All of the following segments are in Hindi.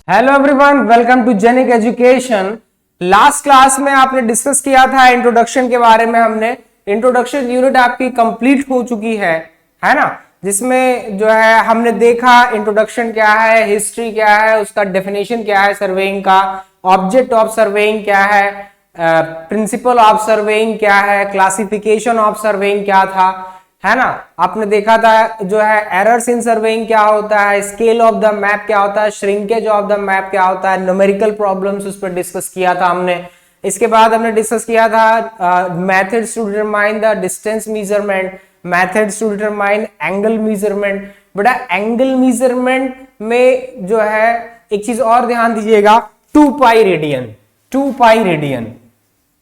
Hello everyone, welcome to Genic education. Last class में आपने डिस्कस किया था इंट्रोडक्शन के बारे में। हमने इंट्रोडक्शन यूनिट आपकी कंप्लीट हो चुकी है ना, जिसमें जो है हमने देखा इंट्रोडक्शन क्या है, हिस्ट्री क्या है, उसका डेफिनेशन क्या है सर्वेइंग का, ऑब्जेक्ट ऑफ सर्वेइंग क्या है, प्रिंसिपल ऑफ सर्वेइंग क्या है, क्लासिफिकेशन ऑफ सर्वेइंग क्या था, है ना। आपने देखा था जो है एरर्स इन सर्वेइंग क्या होता है, स्केल ऑफ द मैप क्या होता है, श्रिंकेज ऑफ द मैप क्या होता है, न्यूमेरिकल प्रॉब्लम्स उस पर डिस्कस किया था हमने। इसके बाद हमने डिस्कस किया था methods to determine the distance measurement, methods to determine angle measurement. बेटा एंगल मेजरमेंट में जो है एक चीज और ध्यान दीजिएगा, 2 pi radian. 2 pi radian,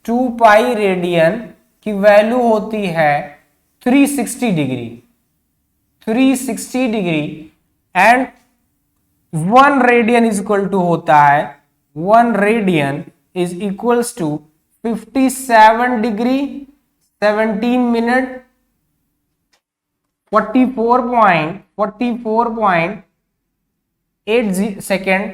2 pi radian की वैल्यू होती है 360 degree, 360 degree and 1 radian is equal to होता है, 1 radian is equals to 57 degree 17 minute 44.8 second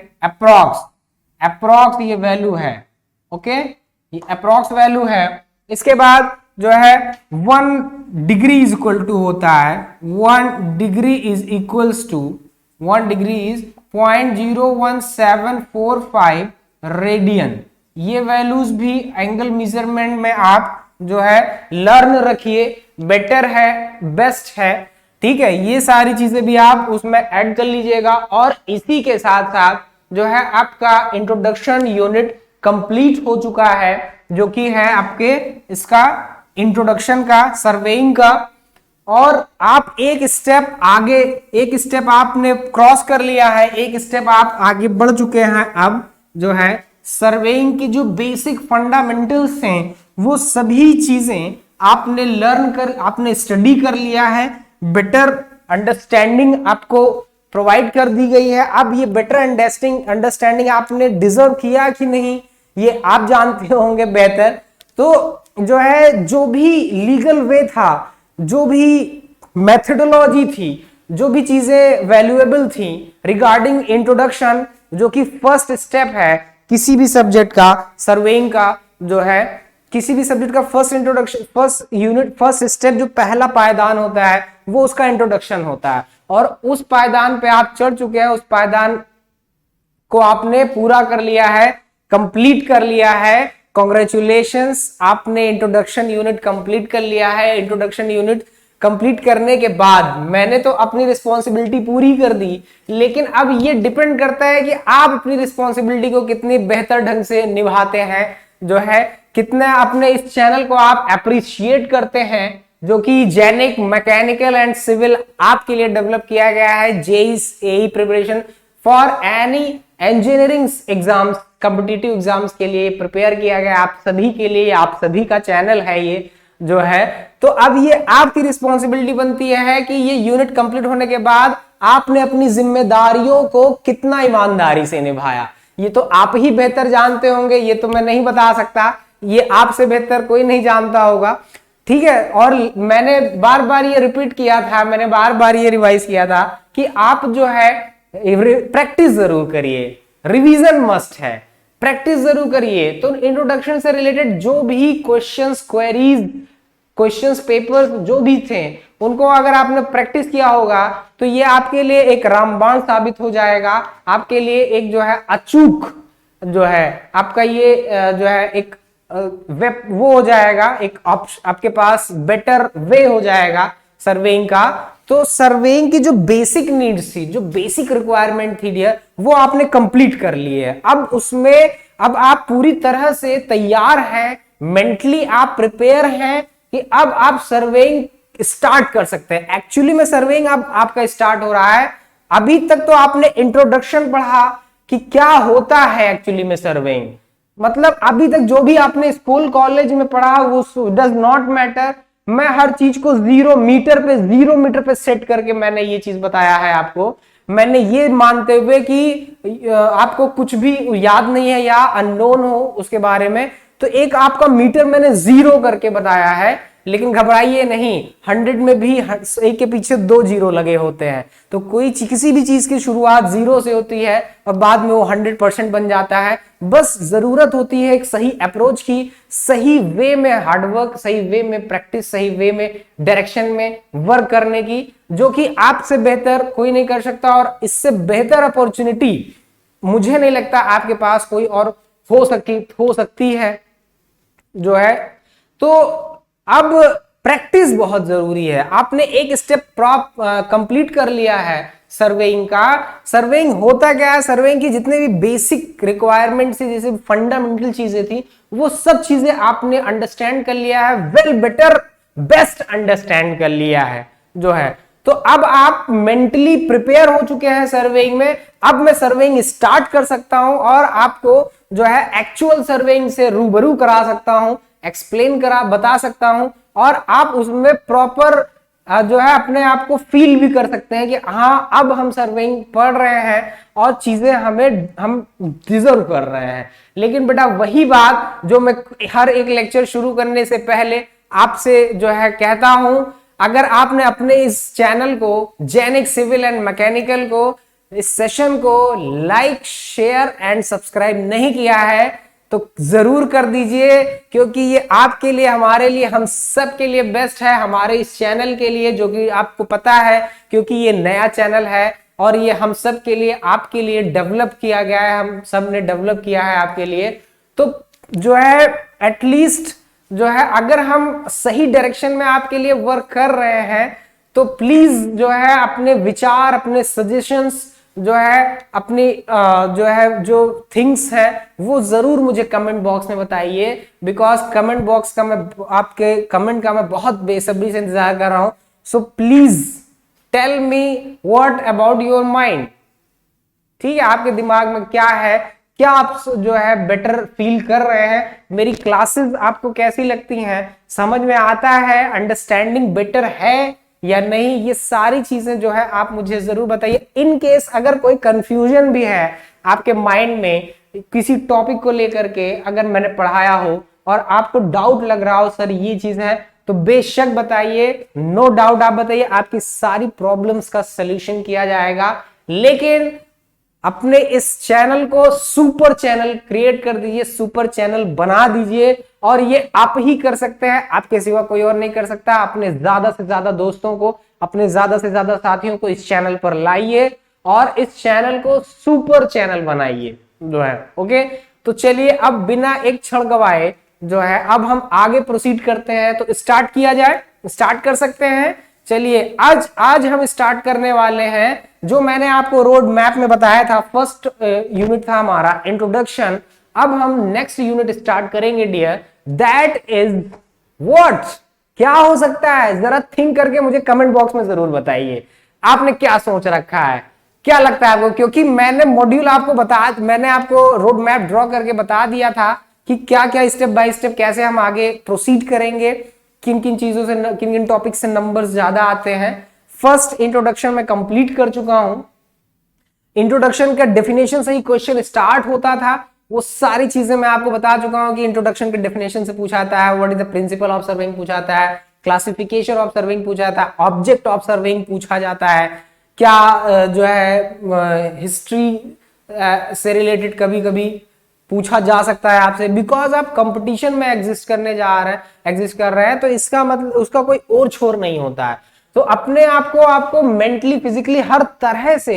approx ये वैल्यू है। ओके, ये अप्रॉक्स वैल्यू है। इसके बाद जो है 1 डिग्री इज इक्वल टू होता है, 1 degree is equals to 1 degree is 0.01745 radian. ये वैल्यूज भी एंगल मेजरमेंट में आप जो है लर्न रखिए, बेटर है, बेस्ट है, ठीक है। ये सारी चीजें भी आप उसमें ऐड कर लीजिएगा। और इसी के साथ साथ जो है आपका इंट्रोडक्शन यूनिट कंप्लीट हो चुका है, जो कि है आपके इसका इंट्रोडक्शन का, सर्वेइंग का। और आप एक स्टेप आगे, एक स्टेप आपने क्रॉस कर लिया है, एक स्टेप आप आगे बढ़ चुके हैं। अब जो है सर्वेइंग की जो बेसिक फंडामेंटल्स हैं वो सभी चीजें आपने लर्न कर, आपने स्टडी कर लिया है। बेटर अंडरस्टैंडिंग आपको प्रोवाइड कर दी गई है। अब ये बेटर अंडरस्टैंडिंग आपने डिजर्व किया कि नहीं ये आप जानते होंगे बेहतर। तो जो है जो भी लीगल वे था, जो भी मेथडोलॉजी थी, जो भी चीजें वैल्यूएबल थी रिगार्डिंग इंट्रोडक्शन, जो कि फर्स्ट स्टेप है किसी भी सब्जेक्ट का, सर्वेइंग का जो है किसी भी सब्जेक्ट का first introduction, first unit, first step जो पहला पायदान होता है वो उसका इंट्रोडक्शन होता है। और उस पायदान पे आप चढ़ चुके हैं, उस पायदान को आपने पूरा कर लिया है, कंप्लीट कर लिया है। कॉन्ग्रेचुलेशंस, आपने इंट्रोडक्शन यूनिट कंप्लीट कर लिया है। इंट्रोडक्शन यूनिट कंप्लीट करने के बाद मैंने तो अपनी रिस्पॉन्सिबिलिटी पूरी कर दी, लेकिन अब ये डिपेंड करता है कि आप अपनी रिस्पॉन्सिबिलिटी को कितनी बेहतर ढंग से निभाते हैं, जो है कितना अपने इस चैनल को आप अप्रिशिएट करते हैं, जो कि जेनिक मैकेनिकल एंड सिविल आपके लिए डेवलप किया गया है। JEE preparation for any engineering exams, competitive exams के लिए प्रिपेयर किया गया आप सभी के लिए, आप सभी का चैनल है ये जो है। तो अब ये आपकी रिस्पॉन्सिबिलिटी बनती है कि ये यूनिट कंप्लीट होने के बाद आपने अपनी जिम्मेदारियों को कितना ईमानदारी से निभाया, ये तो आप ही बेहतर जानते होंगे। ये तो मैं नहीं बता सकता, ये आपसे बेहतर कोई नहीं जानता होगा, ठीक है। और मैंने बार बार ये रिपीट किया था, मैंने बार बार ये रिवाइज किया था कि आप जो है प्रैक्टिस जरूर करिए, रिवीजन मस्ट है, प्रैक्टिस जरूर करिए। तो इंट्रोडक्शन से रिलेटेड जो भी क्वेश्चंस, क्वेरीज, क्वेश्चंस पेपर्स जो भी थे, उनको अगर आपने प्रैक्टिस किया होगा तो ये आपके लिए एक रामबाण साबित हो जाएगा, आपके लिए एक जो है अचूक जो है आपका ये जो है एक वो हो जाएगा, एक आपके पास बेटर वे हो जाएगा सर्वेइंग का। तो सर्वेइंग की जो बेसिक नीड्स थी, जो बेसिक रिक्वायरमेंट थी डियर, वो आपने कंप्लीट कर ली है। अब उसमें अब आप पूरी तरह से तैयार हैं, मेंटली आप प्रिपेयर हैं कि अब आप सर्वेइंग स्टार्ट कर सकते हैं। एक्चुअली में सर्वेइंग अब आपका स्टार्ट हो रहा है। अभी तक तो आपने इंट्रोडक्शन पढ़ा कि क्या होता है एक्चुअली में सर्वेइंग, मतलब अभी तक जो भी आपने स्कूल कॉलेज में पढ़ा वो डज नॉट मैटर। मैं हर चीज को 0 मीटर पे सेट करके मैंने ये चीज बताया है आपको। मैंने ये मानते हुए कि आपको कुछ भी याद नहीं है या अननोन हो उसके बारे में, तो एक आपका मीटर मैंने 0 करके बताया है लेकिन घबराइए नहीं, 100 में भी एक के पीछे 2 जीरो लगे होते हैं। तो किसी भी चीज की शुरुआत जीरो से होती है और बाद में वो 100% बन जाता है। बस जरूरत होती है एक सही अप्रोच की, सही वे में हार्डवर्क, सही वे में प्रैक्टिस, सही वे में डायरेक्शन में वर्क करने की, जो कि आपसे बेहतर कोई नहीं कर सकता। और इससे बेहतर अपॉर्चुनिटी मुझे नहीं लगता आपके पास कोई और हो सकती है जो है। तो अब प्रैक्टिस बहुत जरूरी है। आपने एक स्टेप कंप्लीट कर लिया है सर्वेइंग का। सर्वेइंग होता क्या है, सर्वेइंग की जितने भी बेसिक रिक्वायरमेंट थी, जैसे फंडामेंटल चीजें थी, वो सब चीजें आपने अंडरस्टैंड कर लिया है, वेल बेटर बेस्ट अंडरस्टैंड कर लिया है जो है। तो अब आप मेंटली प्रिपेयर हो चुके हैं सर्वेइंग में। अब मैं सर्वेइंग स्टार्ट कर सकता हूं और आपको जो है एक्चुअल सर्वेइंग से रूबरू करा सकता हूं, एक्सप्लेन बता सकता हूं, और आप उसमें प्रॉपर जो है अपने आप को फील भी कर सकते हैं कि हाँ अब हम सर्वेइंग पढ़ रहे हैं और चीजें हम डिजर्व कर रहे हैं। लेकिन बेटा वही बात जो मैं हर एक लेक्चर शुरू करने से पहले आपसे जो है कहता हूं, अगर आपने अपने इस चैनल को जेनिक सिविल एंड मैकेनिकल को, इस सेशन को लाइक शेयर एंड सब्सक्राइब नहीं किया है तो जरूर कर दीजिए, क्योंकि ये आपके लिए, हमारे लिए, हम सब के लिए बेस्ट है। हमारे इस चैनल के लिए, जो कि आपको पता है क्योंकि ये नया चैनल है और ये हम सब के लिए, आपके लिए डेवलप किया गया है, हम सब ने डेवलप किया है आपके लिए। तो जो है एटलीस्ट जो है अगर हम सही डायरेक्शन में आपके लिए वर्क कर रहे हैं तो प्लीज जो है अपने विचार, अपने सजेशंस जो है, अपनी जो है जो थिंग्स है वो जरूर मुझे कमेंट बॉक्स में बताइए। बिकॉज कमेंट बॉक्स का मैं, आपके कमेंट का मैं बहुत बेसब्री से इंतजार कर रहा हूं। So please tell me what about your mind. ठीक है, आपके दिमाग में क्या है, क्या आप जो है बेटर फील कर रहे हैं, मेरी क्लासेस आपको कैसी लगती हैं, समझ में आता है, अंडरस्टैंडिंग बेटर है या नहीं, ये सारी चीजें जो है आप मुझे जरूर बताइए। इन केस अगर कोई कंफ्यूजन भी है आपके माइंड में किसी टॉपिक को लेकर के, अगर मैंने पढ़ाया हो और आपको डाउट लग रहा हो सर ये चीज है, तो बेशक बताइए, नो डाउट आप बताइए, आपकी सारी प्रॉब्लम्स का सलूशन किया जाएगा। लेकिन अपने इस चैनल को सुपर चैनल क्रिएट कर दीजिए, सुपर चैनल बना दीजिए, और ये आप ही कर सकते हैं, आपके सिवा कोई और नहीं कर सकता। अपने ज्यादा से ज्यादा दोस्तों को, अपने ज्यादा से ज्यादा साथियों को इस चैनल पर लाइए और इस चैनल को सुपर चैनल बनाइए जो है। ओके, तो चलिए अब बिना एक क्षण गवाए जो है अब हम आगे प्रोसीड करते हैं। तो स्टार्ट किया जाए, स्टार्ट कर सकते हैं। चलिए आज हम स्टार्ट करने वाले हैं जो मैंने आपको रोड मैप में बताया था। फर्स्ट यूनिट था हमारा इंट्रोडक्शन। अब हम नेक्स्ट यूनिट स्टार्ट करेंगे डियर, दैट इज व्हाट। क्या हो सकता है, जरा थिंक करके मुझे कमेंट बॉक्स में जरूर बताइए आपने क्या सोच रखा है, क्या लगता है आपको। क्योंकि मैंने मॉड्यूल आपको मैंने आपको रोड मैप ड्रॉ करके बता दिया था कि क्या क्या स्टेप बाय स्टेप कैसे हम आगे प्रोसीड करेंगे, किन किन चीजों से, किन किन टॉपिक से नंबर्स ज्यादा आते हैं। फर्स्ट इंट्रोडक्शन में कंप्लीट कर चुका हूं। इंट्रोडक्शन का डेफिनेशन से ही क्वेश्चन स्टार्ट होता था, वो सारी चीजें मैं आपको बता चुका हूं कि इंट्रोडक्शन के डेफिनेशन से पूछा जाता है, what is the principle of surveying पूछा जाता है, क्लासिफिकेशन ऑफ सर्वेइंग पूछा जाता है, ऑब्जेक्ट ऑफ सर्वेइंग पूछा जाता है, क्या जो है हिस्ट्री से रिलेटेड कभी कभी पूछा जा सकता है आपसे, बिकॉज आप कंपटीशन में एग्जिस्ट कर रहे हैं, तो इसका मतलब उसका कोई और छोर नहीं होता है। तो अपने आपको मेंटली, फिजिकली, हर तरह से,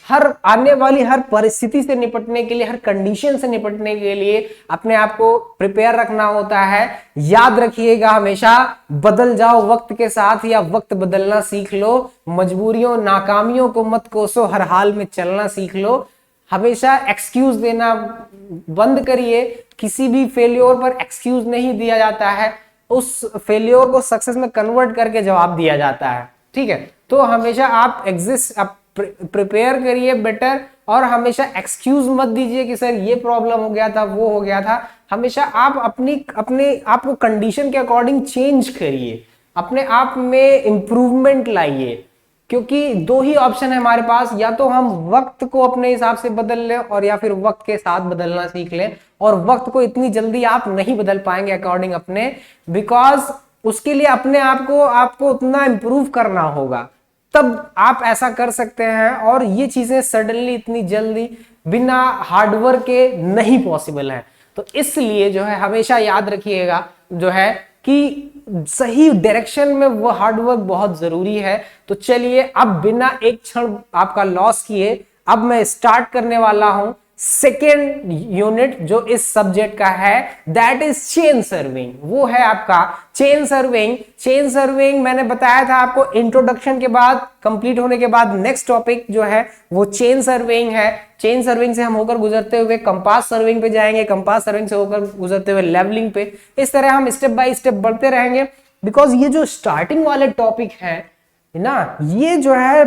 हर आने वाली हर परिस्थिति से निपटने के लिए, हर कंडीशन से निपटने के लिए अपने आप को प्रिपेयर रखना होता है। याद रखिएगा हमेशा, बदल जाओ वक्त के साथ या वक्त बदलना सीख लो, मजबूरियों नाकामियों को मत कोसो, हर हाल में चलना सीख लो। हमेशा एक्सक्यूज देना बंद करिए, किसी भी फेल्योर पर एक्सक्यूज नहीं दिया जाता है, उस फेल्योर को सक्सेस में कन्वर्ट करके जवाब दिया जाता है। ठीक है, तो हमेशा आप प्रिपेयर करिए बेटर, और हमेशा एक्सक्यूज मत दीजिए कि सर ये प्रॉब्लम हो गया था, वो हो गया था। हमेशा आप अपने आप को कंडीशन के अकॉर्डिंग चेंज करिए, अपने आप में इंप्रूवमेंट लाइए, क्योंकि दो ही ऑप्शन है हमारे पास, या तो हम वक्त को अपने हिसाब से बदल लें और या फिर वक्त के साथ बदलना सीख लें। और वक्त को इतनी जल्दी आप नहीं बदल पाएंगे अकॉर्डिंग अपने, बिकॉज उसके लिए अपने आप को आपको उतना इंप्रूव करना होगा, तब आप ऐसा कर सकते हैं। और ये चीजें सडनली इतनी जल्दी बिना हार्डवर्क के नहीं पॉसिबल है। तो इसलिए जो है हमेशा याद रखिएगा जो है कि सही डायरेक्शन में वो हार्डवर्क बहुत जरूरी है। तो चलिए अब बिना एक क्षण आपका लॉस किए अब मैं स्टार्ट करने वाला हूं सेकेंड यूनिट जो इस सब्जेक्ट का है, दैट इज चेन सर्विंग। वो है आपका चेन सर्विंग। चेन सर्विंग मैंने बताया था आपको इंट्रोडक्शन के बाद, कंप्लीट होने के बाद नेक्स्ट टॉपिक जो है वो चेन सर्विंग है। चेन सर्विंग से हम होकर गुजरते हुए कंपास सर्विंग पे जाएंगे, कंपास सर्विंग से होकर गुजरते हुए लेवलिंग पे। इस तरह हम स्टेप बाय स्टेप बढ़ते रहेंगे, बिकॉज ये जो स्टार्टिंग वाले टॉपिक है ना, ये जो है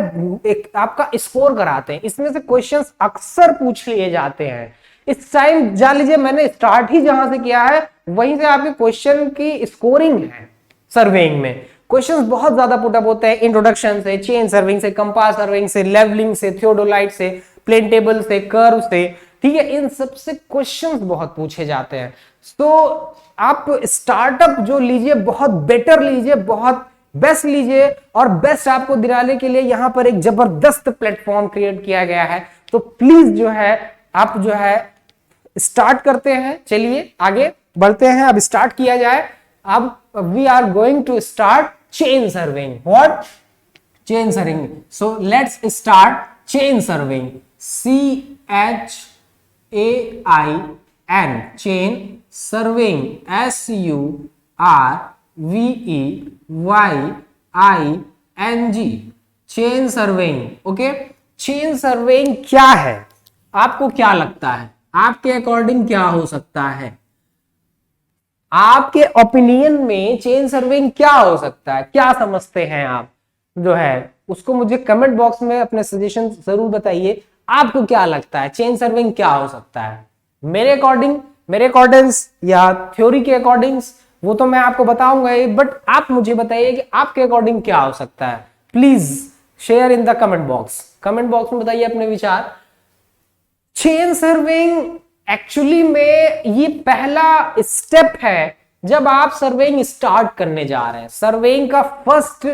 एक आपका स्कोर कराते हैं। इसमें से क्वेश्चंस अक्सर पूछ लिए जाते हैं। इस टाइम जान लीजिए मैंने स्टार्ट ही जहां से किया है वहीं से आपके क्वेश्चन की स्कोरिंग है। सर्वेइंग में क्वेश्चंस बहुत ज्यादा पुटअप होते हैं, इंट्रोडक्शन से, चेन सर्विंग से, कंपास सर्विंग से, लेवलिंग से, थियोडोलाइट से, प्लेन टेबल से, कर्व से, ठीक है, इन सब से क्वेश्चंस बहुत पूछे जाते हैं। तो आप स्टार्टअप जो लीजिए बहुत बेटर लीजिए, बहुत बेस्ट लीजिए, और बेस्ट आपको दिलाने के लिए यहां पर एक जबरदस्त प्लेटफॉर्म क्रिएट किया गया है। तो प्लीज जो है आप जो है स्टार्ट करते हैं। चलिए आगे बढ़ते हैं, अब स्टार्ट किया जाए। अब we are going to start chain surveying. What? Chain surveying. So let's start chain surveying. CHAIN chain surveying, SURVEYING chain surveying. Okay, chain surveying क्या है? आपको क्या लगता है? आपके अकॉर्डिंग क्या हो सकता है? आपके ओपिनियन में चेन सर्विंग क्या हो सकता है? क्या समझते हैं आप जो है उसको मुझे कमेंट बॉक्स में अपने सजेशन जरूर बताइए। आपको क्या लगता है चेन सर्विंग क्या हो सकता है? मेरे अकॉर्डिंग्स या थ्योरी के अकॉर्डिंग्स वो तो मैं आपको बताऊंगा ही, बट आप मुझे बताइए कि आपके अकॉर्डिंग क्या हो सकता है। Please share in the comment box. Comment box में बताइए अपने विचार। चेन सर्विंग एक्चुअली में ये पहला स्टेप है जब आप सर्वेइंग स्टार्ट करने जा रहे हैं। सर्वेइंग का फर्स्ट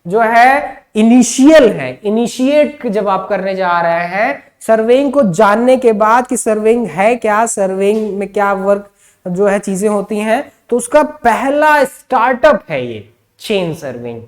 जो है इनिशियल है, इनिशिएट जब आप करने जा रहे हैं सर्वेइंग को जानने के बाद कि सर्वेइंग है क्या, सर्वेइंग में क्या वर्क जो है चीजें होती हैं, तो उसका पहला स्टार्टअप है ये चेन सर्विंग।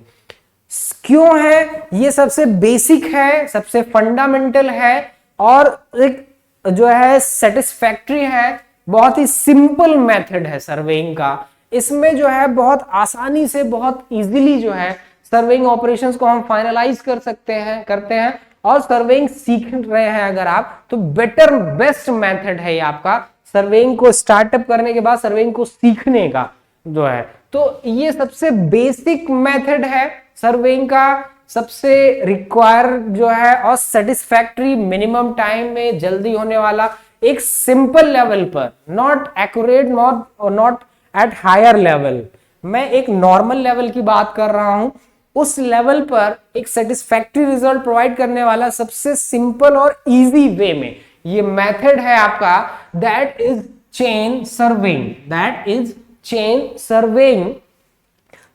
क्यों है? ये सबसे बेसिक है, सबसे फंडामेंटल है, और एक जो है सेटिस्फैक्टरी है। बहुत ही सिंपल मेथड है सर्वेइंग का। इसमें जो है बहुत आसानी से, बहुत इजीली जो है सर्वेइंग ऑपरेशंस को हम फाइनलाइज कर सकते हैं, करते हैं। और सर्वेइंग सीख रहे हैं अगर आप, तो बेटर बेस्ट मेथड है ये आपका सर्वेइंग को स्टार्टअप करने के बाद सर्वेइंग को सीखने का जो है। तो ये सबसे बेसिक मेथड है सर्वेइंग का, सबसे रिक्वायर जो है, और सेटिस्फैक्टरी, मिनिमम टाइम में जल्दी होने वाला, एक सिंपल लेवल पर, not accurate, not at higher level. मैं एक नॉर्मल लेवल की बात कर रहा हूं, उस लेवल पर एक सेटिस्फैक्टरी रिजल्ट प्रोवाइड करने वाला सबसे सिंपल और इजी वे में ये मेथड है आपका, that is chain serving, that is chain serving.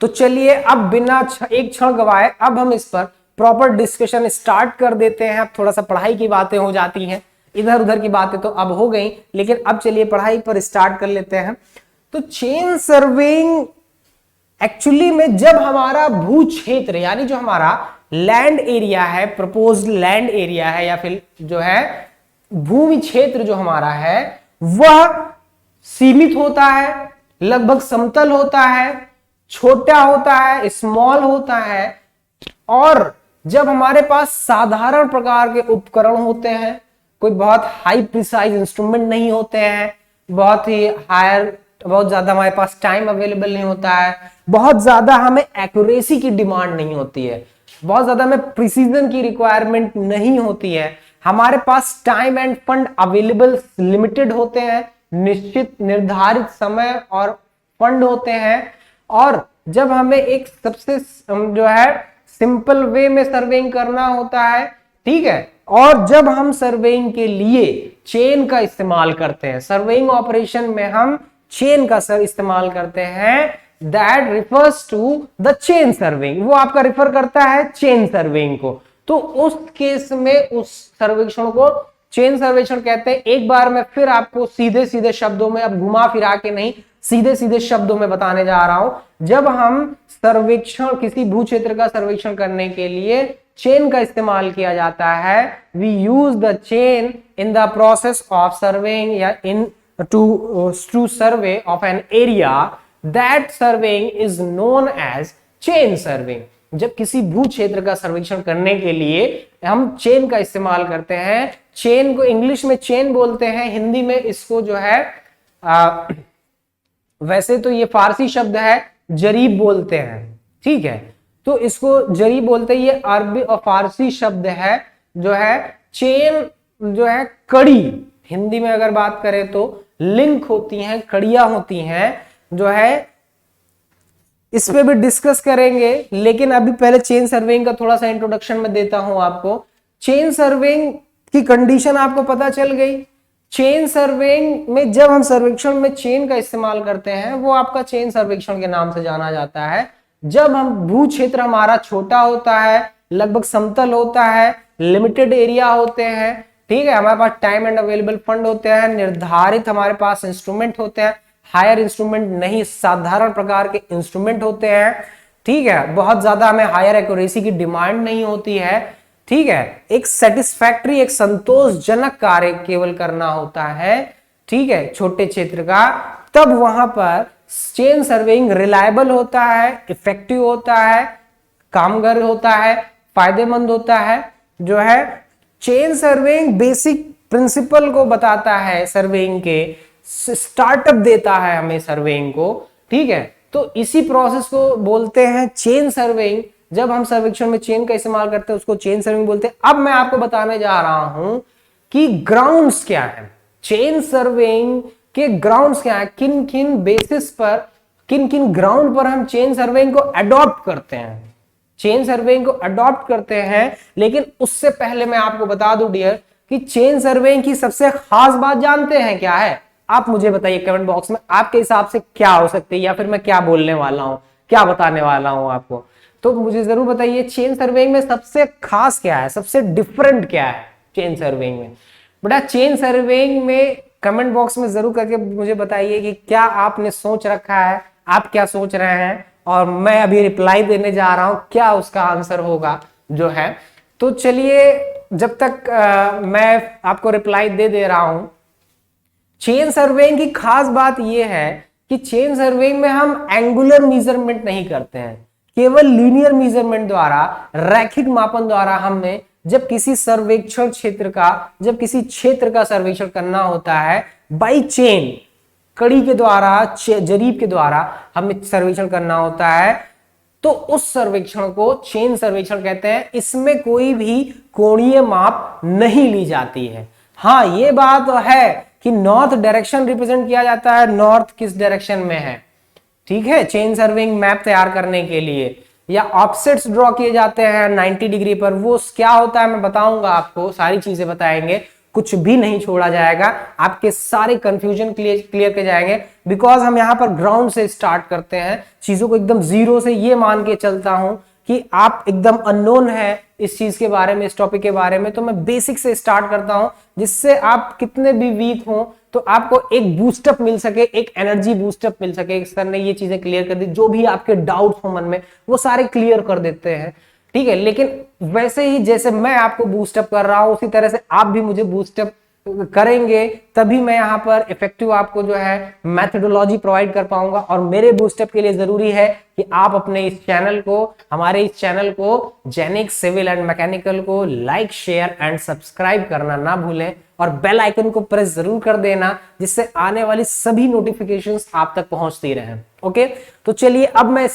तो चलिए अब बिना एक क्षण गवाए अब हम इस पर प्रॉपर डिस्कशन स्टार्ट कर देते हैं। अब थोड़ा सा पढ़ाई की बातें हो जाती हैं, इधर उधर की बातें तो अब हो गई, लेकिन अब चलिए पढ़ाई पर स्टार्ट कर लेते हैं। तो चेन सर्विंग एक्चुअली में जब हमारा भू क्षेत्र यानी जो हमारा लैंड एरिया है, प्रपोज्ड लैंड एरिया है, या फिर जो है भूमि क्षेत्र जो हमारा है वह सीमित होता है, लगभग समतल होता है, छोटा होता है, स्मॉल होता है, और जब हमारे पास साधारण प्रकार के उपकरण होते हैं, कोई बहुत हाई प्रिसाइज इंस्ट्रूमेंट नहीं होते हैं, बहुत ही हायर, बहुत ज्यादा हमारे पास टाइम अवेलेबल नहीं होता है, बहुत ज्यादा हमें एक्यूरेसी की डिमांड नहीं होती है, बहुत ज्यादा हमें प्रिसीजन की रिक्वायरमेंट नहीं होती है, हमारे पास time and fund available limited होते हैं, निश्चित निर्धारित समय और फंड होते हैं, और जब हमें एक सबसे जो है सिंपल वे में सर्वेइंग करना होता है, ठीक है, और जब हम सर्वेइंग के लिए चेन का इस्तेमाल करते हैं, सर्वेइंग ऑपरेशन में हम चेन का इस्तेमाल करते हैं, that refers to the chain surveying, वो आपका रिफर करता है चेन सर्वेइंग को। तो उस केस में उस सर्वेक्षण को चेन सर्वेक्षण कहते हैं। एक बार मैं फिर आपको सीधे सीधे शब्दों में, अब घुमा फिरा के नहीं, सीधे सीधे शब्दों में बताने जा रहा हूं। जब हम सर्वेक्षण, किसी भू क्षेत्र का सर्वेक्षण करने के लिए चेन का इस्तेमाल किया जाता है, we use the chain in the process of surveying या into survey of an area, that surveying is known as chain surveying. जब किसी भू क्षेत्र का सर्वेक्षण करने के लिए हम चेन का इस्तेमाल करते हैं, चेन को इंग्लिश में चेन बोलते हैं, हिंदी में इसको जो है वैसे तो ये फारसी शब्द है, जरीब बोलते हैं, ठीक है। तो इसको जरीब बोलते हैं, ये अरबी और फारसी शब्द है जो है। चेन जो है कड़ी, हिंदी में अगर बात करें तो लिंक होती हैं, कड़ियां होती हैं जो है, इस पे भी डिस्कस करेंगे। लेकिन अभी पहले चेन सर्वेइंग का थोड़ा सा इंट्रोडक्शन में देता हूं आपको। चेन सर्वेइंग की कंडीशन आपको पता चल गई। चेन सर्वेइंग में जब हम सर्वेक्षण में चेन का इस्तेमाल करते हैं, वो आपका चेन सर्वेक्षण के नाम से जाना जाता है। जब हम भू क्षेत्र हमारा छोटा होता है, लगभग समतल होता है, लिमिटेड एरिया होते हैं, ठीक है, हमारे पास टाइम एंड अवेलेबल फंड होते हैं, निर्धारित हमारे पास इंस्ट्रूमेंट होते हैं, हायर इंस्ट्रूमेंट नहीं, साधारण प्रकार के इंस्ट्रूमेंट होते हैं, ठीक है, बहुत ज्यादा हमें हायर एक्यूरेसी की डिमांड नहीं होती है, ठीक है, एक सेटिस्फैक्टरी, एक संतोषजनक कार्य केवल करना होता है, ठीक है, छोटे क्षेत्र का, तब वहां पर चेन सर्वेइंग रिलायबल होता है, इफेक्टिव होता है, कामगार होता है, फायदेमंद होता है। जो है चेन सर्वेइंग बेसिक प्रिंसिपल को बताता है, सर्वेइंग के स्टार्टअप देता है हमें सर्वेइंग को, ठीक है। तो इसी प्रोसेस को बोलते हैं चेन सर्वेइंग। जब हम सर्वेक्षण में चेन का इस्तेमाल करते हैं उसको चेन सर्वेइंग बोलते हैं। अब मैं आपको बताने जा रहा हूं कि ग्राउंड्स क्या है, चेन सर्वेइंग के ग्राउंड्स क्या है, किन किन बेसिस पर, किन किन ग्राउंड पर हम चेन सर्वेइंग को अडॉप्ट करते हैं, चेन सर्वेइंग को अडॉप्ट करते हैं। लेकिन उससे पहले मैं आपको बता दूं डियर कि चेन सर्वेइंग की सबसे खास बात जानते हैं क्या है? आप मुझे बताइए कमेंट बॉक्स में, आपके हिसाब से क्या हो सकती है, या फिर मैं क्या बोलने वाला हूं, क्या बताने वाला हूं आपको, तो मुझे जरूर बताइए। चेन सर्वेइंग में सबसे खास क्या है, सबसे डिफरेंट क्या है चेन सर्वेइंग में? बेटा चेन सर्वेइंग में कमेंट बॉक्स में जरूर करके मुझे बताइए कि क्या आपने सोच रखा है, आप क्या सोच रहे हैं, और मैं अभी रिप्लाई देने जा रहा हूं क्या उसका आंसर होगा जो है। तो चलिए जब तक मैं आपको रिप्लाई दे रहा हूं, चेन सर्वेइंग की खास बात यह है कि चेन सर्वेइंग में हम एंगुलर मेजरमेंट नहीं करते हैं, केवल लीनियर मेजरमेंट द्वारा, रैखिक मापन द्वारा हमें जब किसी सर्वेक्षण क्षेत्र का, जब किसी क्षेत्र का सर्वेक्षण करना होता है, बाई चेन, कड़ी के द्वारा, जरीब के द्वारा हमें सर्वेक्षण करना होता है, तो उस सर्वेक्षण को चेन सर्वेक्षण कहते हैं। इसमें कोई भी कोणीय माप नहीं ली जाती है। हाँ ये बात है कि नॉर्थ डायरेक्शन रिप्रेजेंट किया जाता है, नॉर्थ किस डायरेक्शन में है, ठीक है, चेन सर्वेइंग मैप तैयार करने के लिए, या ऑफसेट्स ड्रॉ किए जाते हैं 90 डिग्री पर। वो क्या होता है मैं बताऊंगा आपको, सारी चीजें बताएंगे, कुछ भी नहीं छोड़ा जाएगा, आपके सारे कंफ्यूजन क्लियर के जाएंगे। बिकॉज हम यहां पर ग्राउंड से स्टार्ट करते हैं चीजों को, एकदम जीरो से। ये मान के चलता हूं कि आप एकदम अननोन है इस चीज के बारे में, इस टॉपिक के बारे में, तो मैं बेसिक से स्टार्ट करता हूं, जिससे आप कितने भी वीक हो तो आपको एक बूस्टअप मिल सके, एक एनर्जी बूस्टअप मिल सके। सर ने ये चीजें क्लियर कर दी, जो भी आपके डाउट हो मन में वो सारे क्लियर कर देते हैं, ठीक है। लेकिन वैसे ही जैसे मैं आपको बूस्टअप कर रहा हूं, उसी तरह से आप भी मुझे बूस्टअप करेंगे, तभी मैं यहां पर इफेक्टिव आपको जो है मेथोडोलॉजी प्रोवाइड कर पाऊंगा। और मेरे बूस्टअप के लिए जरूरी है कि आप अपने इस चैनल को, हमारे इस चैनल को, जेनिक सिविल एंड मैकेनिकल को लाइक, शेयर एंड सब्सक्राइब करना ना भूलें, और बेल आइकन को प्रेस जरूर कर देना, जिससे आने वाली सभी नोटिफिकेशंस आप तक पहुंचती रहें। ओके, तो चलिए अब मैं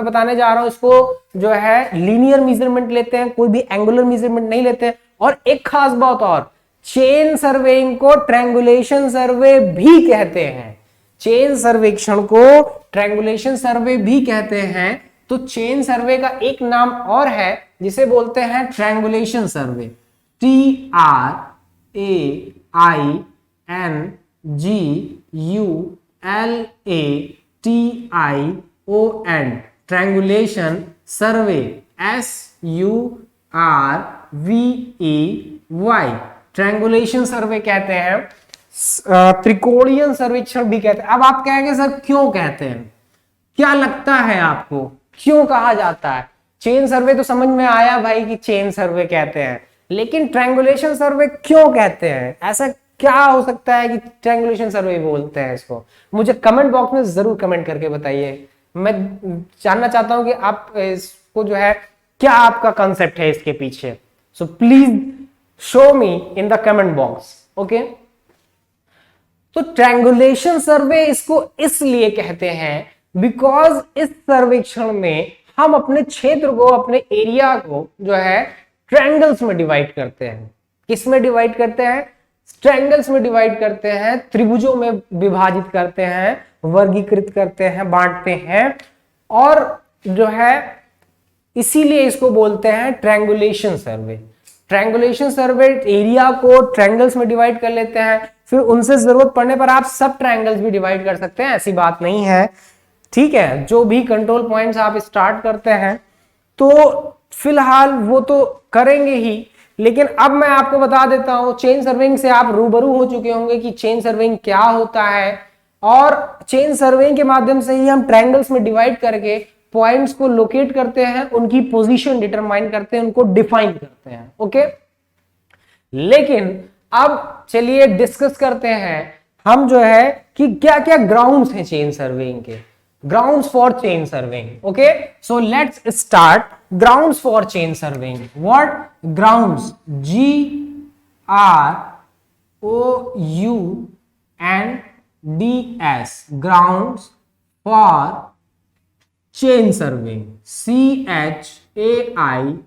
बताने जा रहा हूं। इसको जो है लीनियर मेजरमेंट लेते हैं, कोई भी एंगुलर मेजरमेंट नहीं लेते हैं। और एक खास बात और, चेन सर्वेइंग को ट्रायंगुलेशन सर्वे भी कहते हैं, चेन सर्वेक्षण को ट्रायंगुलेशन सर्वे भी कहते हैं। तो चेन सर्वे का एक नाम और है जिसे बोलते हैं ट्रायंगुलेशन सर्वे, TRAINGULATION TION, ट्रायंगुलेशन सर्वे, SURVEY, ट्रायंगुलेशन सर्वे कहते हैं, त्रिकोणीय सर्वेक्षण भी कहते हैं। अब आप कहेंगे सर क्यों कहते हैं, क्या लगता है आपको क्यों कहा जाता है? चेन सर्वे तो समझ में आया भाई कि चेन सर्वे कहते हैं, लेकिन ट्रायंगुलेशन सर्वे क्यों कहते हैं? ऐसा क्या हो सकता है कि ट्रायंगुलेशन सर्वे बोलते हैं इसको? मुझे कमेंट बॉक्स में जरूर कमेंट करके बताइए। मैं जानना चाहता हूं कि आप इसको जो है क्या आपका कंसेप्ट है इसके पीछे। So please show me in the comment box. Okay, तो ट्रायंगुलेशन सर्वे इसको इसलिए कहते हैं बिकॉज इस सर्वेक्षण में हम अपने क्षेत्र को, अपने एरिया को जो है ट्रायंगल्स में डिवाइड करते हैं। किस में डिवाइड करते हैं? ट्रायंगल्स में डिवाइड करते हैं, त्रिभुजों में विभाजित करते हैं, वर्गीकृत करते हैं, बांटते हैं, और जो है इसीलिए इसको बोलते हैं ट्रायंगुलेशन सर्वे। ट्रायंगुलेशन सर्वे एरिया को ट्रायंगल्स में डिवाइड कर लेते हैं, फिर उनसे जरूरत पड़ने पर आप सब ट्रायंगल्स भी डिवाइड कर सकते हैं, ऐसी बात नहीं है। ठीक है, जो भी कंट्रोल पॉइंट्स आप स्टार्ट करते हैं तो फिलहाल वो तो करेंगे ही, लेकिन अब मैं आपको बता देता हूं, चेन सर्वेइंग से आप रूबरू हो चुके होंगे कि चेन सर्वेइंग क्या होता है, और चेन सर्वेइंग के माध्यम से ही हम ट्रायंगल्स में डिवाइड करके पॉइंट्स को लोकेट करते हैं, उनकी पोजीशन डिटरमाइन करते हैं, उनको डिफाइन करते हैं। ओके, लेकिन अब चलिए डिस्कस करते हैं हम जो है कि क्या क्या ग्राउंड्स हैं चेन सर्वेइंग के, grounds for chain surveying. Okay, so let's start grounds for chain surveying. What grounds? GROUNDS, grounds for chain surveying, CHAIN,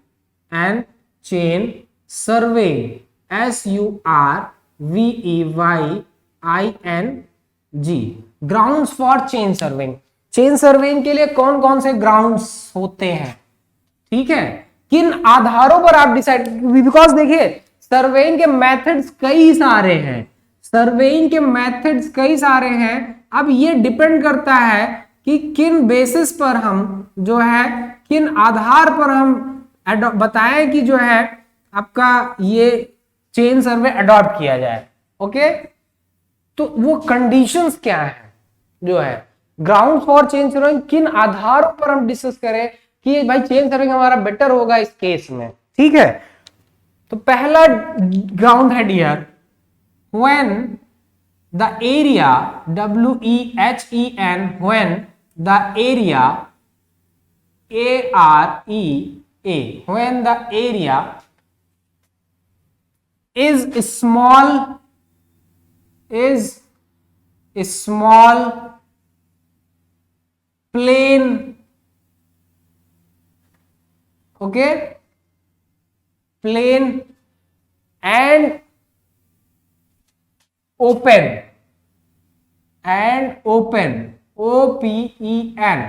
chain surveying, SURVEYING, grounds for chain surveying. Chain surveying के लिए कौन कौन से ग्राउंड्स होते हैं? ठीक है, किन आधारों पर आप डिसाइड, बिकॉज देखिए सर्वेइंग के मेथड्स कई सारे हैं, सर्वेइंग के मेथड्स कई सारे हैं। अब ये डिपेंड करता है कि किन बेसिस पर हम जो है, किन आधार पर हम बताएं कि जो है आपका ये चेन सर्वे अडॉप्ट किया जाए। ओके, तो वो कंडीशंस क्या है जो है ग्राउंड फॉर चेन सर्विंग, किन आधारों पर हम डिस्कस करें कि भाई चेन सर्विंग हमारा बेटर होगा इस केस में। ठीक है, तो पहला ग्राउंड है dear, when the area, WEHEN, when the area, AREA, when the area is small plane, okay, plane and open, OPEN,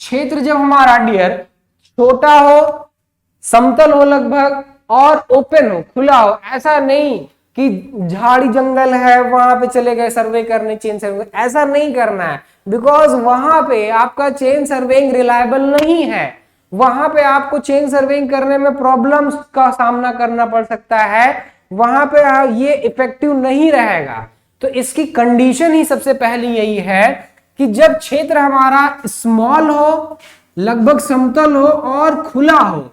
क्षेत्र जब हमारा डियर छोटा हो, समतल हो लगभग, और ओपन हो, खुला हो, ऐसा नहीं कि झाड़ी जंगल है वहां पे चले गए सर्वे करने चेन सर्वे, ऐसा नहीं करना है, बिकॉज वहां पे आपका चेन सर्वेइंग रिलायबल नहीं है, वहां पे आपको चेन सर्वेइंग करने में प्रॉब्लम्स का सामना करना पड़ सकता है, वहां पे ये इफेक्टिव नहीं रहेगा। तो इसकी कंडीशन ही सबसे पहली यही है कि जब क्षेत्र हमारा स्मॉल हो, लगभग समतल हो और खुला हो,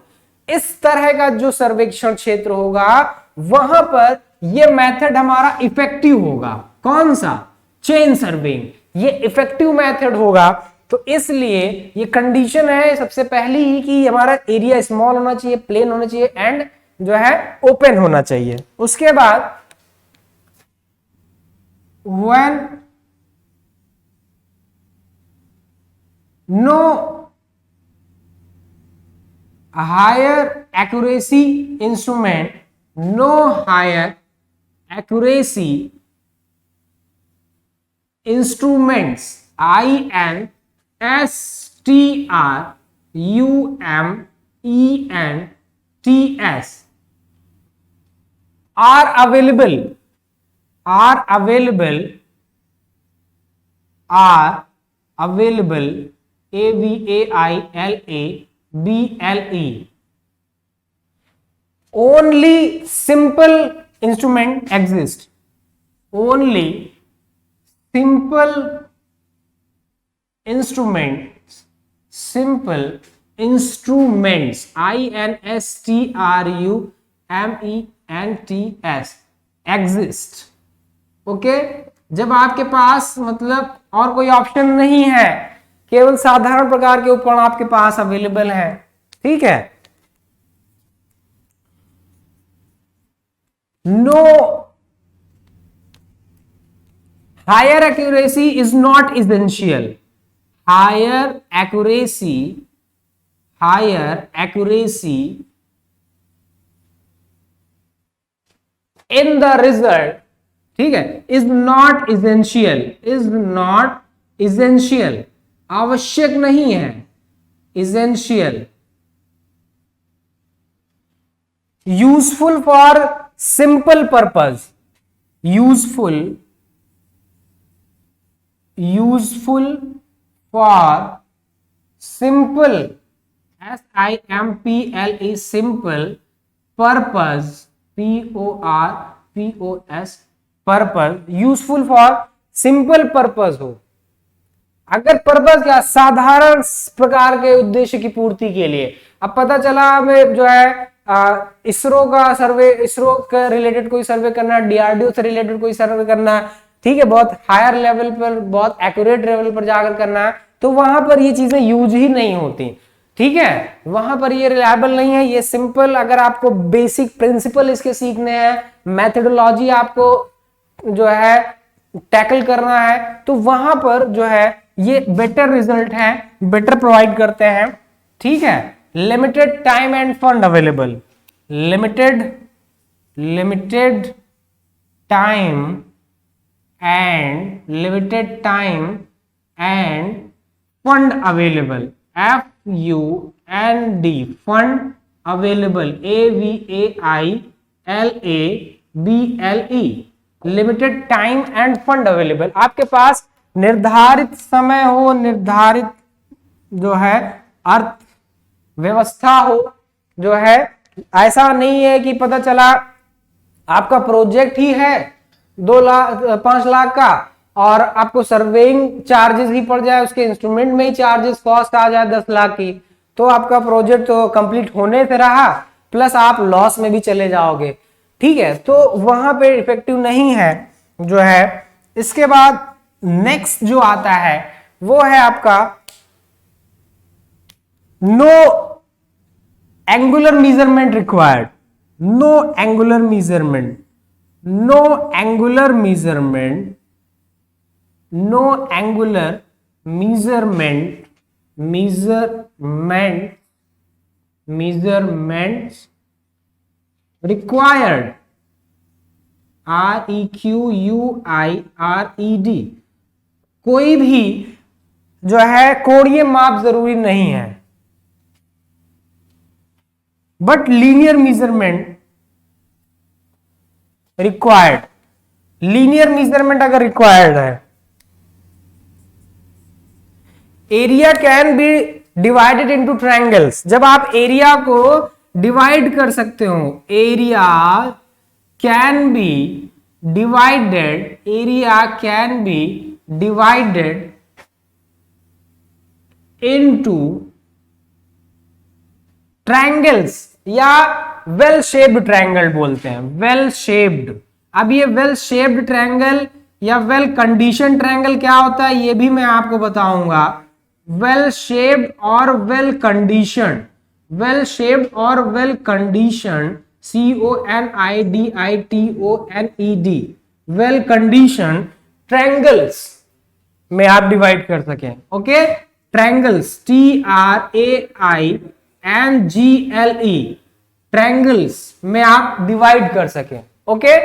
इस तरह का जो सर्वेक्षण क्षेत्र होगा वहां पर यह मेथड हमारा इफेक्टिव होगा। कौन सा? चेन सर्वेइंग, ये इफेक्टिव मेथड होगा। तो इसलिए ये कंडीशन है सबसे पहली ही कि हमारा एरिया स्मॉल होना चाहिए, प्लेन होना चाहिए, एंड जो है ओपन होना चाहिए। उसके बाद when no higher accuracy instrument, no higher accuracy instruments, INSTRUMENTS are available are available, available, only simple instrument exist, only simple instruments, simple instruments, instruments exist. Okay, जब आपके पास मतलब और कोई ऑप्शन नहीं है, केवल साधारण प्रकार के उपकरण आपके पास अवेलेबल है, ठीक है. No higher accuracy is not essential, higher accuracy in the result, ठीक है, इज नॉट इसेंशियल, आवश्यक नहीं है, essential, useful for simple purpose, useful for simple, SIMPLE, simple purpose, PORPOS, purpose, useful for simple purpose हो. अगर पर्पज क्या, साधारण प्रकार के उद्देश्य की पूर्ति के लिए. अब पता चला हमें जो है इसरो का सर्वे, इसरो के रिलेटेड कोई सर्वे करना, DRDO से रिलेटेड कोई सर्वे करना, ठीक है, बहुत हायर लेवल पर, बहुत एक्यूरेट लेवल पर जाकर करना है, तो वहां पर ये चीजें यूज ही नहीं होती, ठीक है, वहां पर ये रिलायबल नहीं है. ये सिंपल, अगर आपको बेसिक प्रिंसिपल इसके सीखने हैं, मेथोडोलॉजी आपको जो है टैकल करना है, तो वहां पर जो है ये बेटर रिजल्ट है, बेटर प्रोवाइड करते हैं, ठीक है. Limited time and fund available, limited time and fund available, FUND, fund available, AVAILABLE, limited time and fund available. आपके पास निर्धारित समय हो, निर्धारित जो है अर्थ व्यवस्था हो, जो है ऐसा नहीं है कि पता चला आपका प्रोजेक्ट ही है 5 लाख का और आपको सर्वेइंग चार्जेस ही पड़ जाए, उसके इंस्ट्रूमेंट में ही चार्जेस कॉस्ट आ जाए 10 लाख की, तो आपका प्रोजेक्ट तो कंप्लीट होने से रहा, प्लस आप लॉस में भी चले जाओगे, ठीक है, तो वहां पे इफेक्टिव नहीं है जो है. इसके बाद नेक्स्ट जो आता है वो है आपका no angular measurement required, no angular measurement, measurements required, REQUIRED, कोई भी जो है कोणीय माप जरूरी नहीं है, but linear measurement required. Linear measurement अगर रिक्वायर्ड है, area can be divided into triangles. जब आप एरिया को डिवाइड कर सकते हो, area can be divided into triangles, या वेल शेप्ड ट्रायंगल बोलते हैं, वेल शेप्ड. अब ये वेल शेप्ड ट्रायंगल या वेल कंडीशन ट्रायंगल क्या होता है ये भी मैं आपको बताऊंगा. वेल शेप्ड और वेल कंडीशन, वेल शेप्ड और well condition, CONIDITONED, well condition triangles में आप डिवाइड कर सकें. ओके, ट्रायंगल्स, TRAINGLE, ट्रायंगल्स में आप डिवाइड कर सकें. ओके,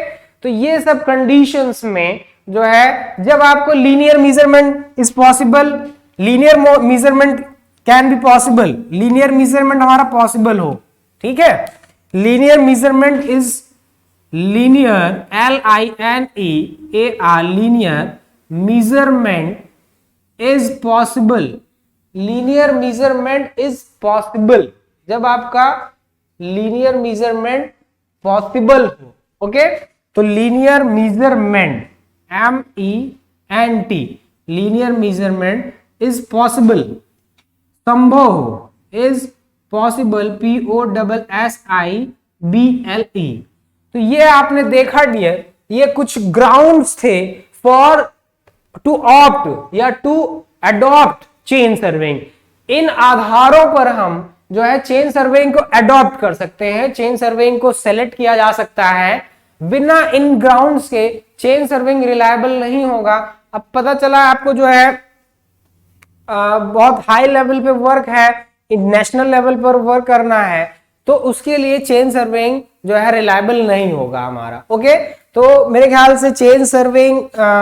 तो ये सब कंडीशंस में जो है, जब आपको linear measurement is possible, linear measurement can be possible, linear measurement हमारा पॉसिबल हो, ठीक है, linear measurement is linear, LINEAR, linear measurement is possible, linear measurement is possible, जब आपका लीनियर मेजरमेंट पॉसिबल हो। ओके, तो linear measurement MENT, linear measurement is possible, संभव हो, इज पॉसिबल POSSIBLE। तो ये आपने देखा डियर, ये कुछ ग्राउंड्स थे फॉर टू ऑप्ट या टू अडॉप्ट चेन सर्वेइंग। इन आधारों पर हम जो है चेन सर्वेइंग को अडॉप्ट कर सकते हैं, चेन सर्वेइंग को सेलेक्ट किया जा सकता है। बिना इन ग्राउंड्स के चेन सर्वेइंग रिलायबल नहीं होगा। अब पता चला आपको जो है बहुत हाई लेवल पे वर्क है, नेशनल लेवल पर वर्क करना है, तो उसके लिए चेन सर्वेइंग जो है रिलायबल नहीं होगा हमारा। ओके, तो मेरे ख्याल से चेन सर्वेइंग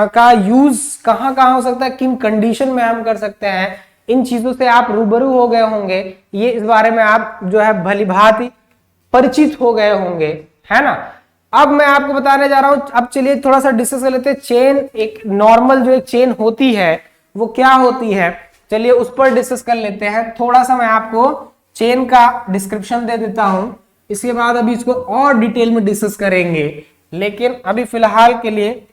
का यूज कहां कहां हो सकता है, किन कंडीशन में हम कर सकते हैं, इन चीजों से आप रूबरू हो गए होंगे, ये इस बारे में आप जो है भलीभांति परिचित हो गए होंगे, है ना। अब मैं आपको बताने जा रहा हूं, अब चलिए थोड़ा सा डिस्कस कर लेते हैं। चेन, एक नॉर्मल जो एक चेन होती है वो क्या होती है, चलिए उस पर डिस्कस कर लेते हैं। थोड़ा सा मैं आपको चेन का डिस्क्रिप्शन दे देता हूं, इसके बाद अभी इसको और डिटेल में डिस्कस करेंगे। लेकिन अभी फिलहाल के लिए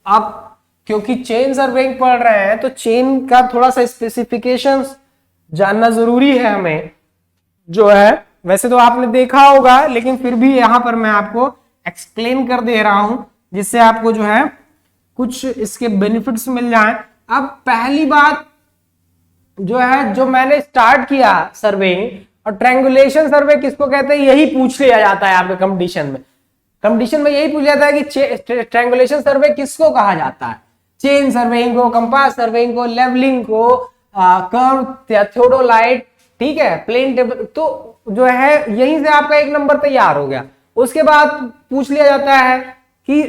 आप क्योंकि चेन सर्वेइंग पढ़ रहे हैं तो चेन का थोड़ा सा स्पेसिफिकेशंस जानना जरूरी है हमें, जो है वैसे तो आपने देखा होगा, लेकिन फिर भी यहां पर मैं आपको एक्सप्लेन कर दे रहा हूं, जिससे आपको जो है कुछ इसके बेनिफिट्स मिल जाएं। अब पहली बात जो है, जो मैंने स्टार्ट किया सर्वेइंग, और ट्रायंगुलेशन सर्वे किसको कहते हैं, यही पूछ लिया जाता है आपके कंपटीशन में। कंपटीशन में यही पूछ जाता है कि ट्रायंगुलेशन सर्वे किसको कहा जाता है, चेन सर्वेइंग को, कंपास सर्वेइंग को, लेवलिंग को, कर्व या थियोडोलाइट, ठीक है, प्लेन टेबल। तो जो है यहीं से आपका एक नंबर तैयार हो गया। उसके बाद पूछ लिया जाता है कि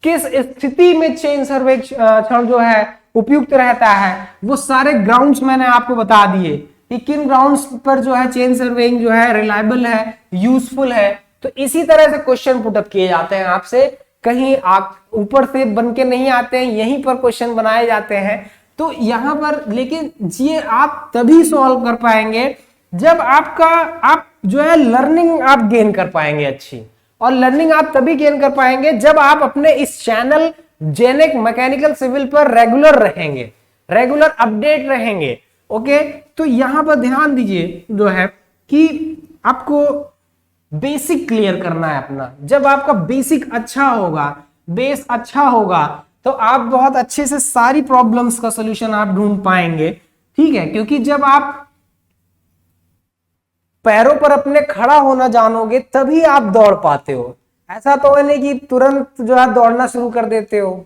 किस स्थिति में चेन सर्वेक्षण जो है उपयुक्त रहता है। वो सारे ग्राउंड्स मैंने आपको बता दिए कि किन ग्राउंड्स पर जो है चेन सर्वेइंग जो है रिलायबल है, यूजफुल है। तो इसी तरह से क्वेश्चन पुटअप किए जाते हैं आपसे, कहीं आप ऊपर से बन के नहीं आते हैं, यहीं पर क्वेश्चन बनाए जाते हैं। तो यहां पर लेकिन ये आप तभी सॉल्व कर पाएंगे जब आप जो है लर्निंग आप गेन कर पाएंगे अच्छी, और लर्निंग आप तभी गेन कर पाएंगे जब आप अपने इस चैनल जेनिक मैकेनिकल सिविल पर रेगुलर रहेंगे, रेगुलर अपडेट रहेंगे। ओके, तो यहां पर ध्यान दीजिए जो है कि आपको बेसिक क्लियर करना है अपना। जब आपका बेसिक अच्छा होगा, बेस अच्छा होगा, तो आप बहुत अच्छे से सारी प्रॉब्लम्स का सॉल्यूशन आप ढूंढ पाएंगे, ठीक है। क्योंकि जब आप पैरों पर अपने खड़ा होना जानोगे तभी आप दौड़ पाते हो। ऐसा तो है नहीं कि तुरंत जो है दौड़ना शुरू कर देते हो।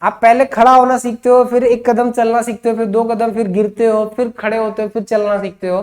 आप पहले खड़ा होना सीखते हो, फिर एक कदम चलना सीखते हो, फिर 2 कदम, फिर गिरते हो, फिर खड़े होते हो, फिर चलना सीखते हो।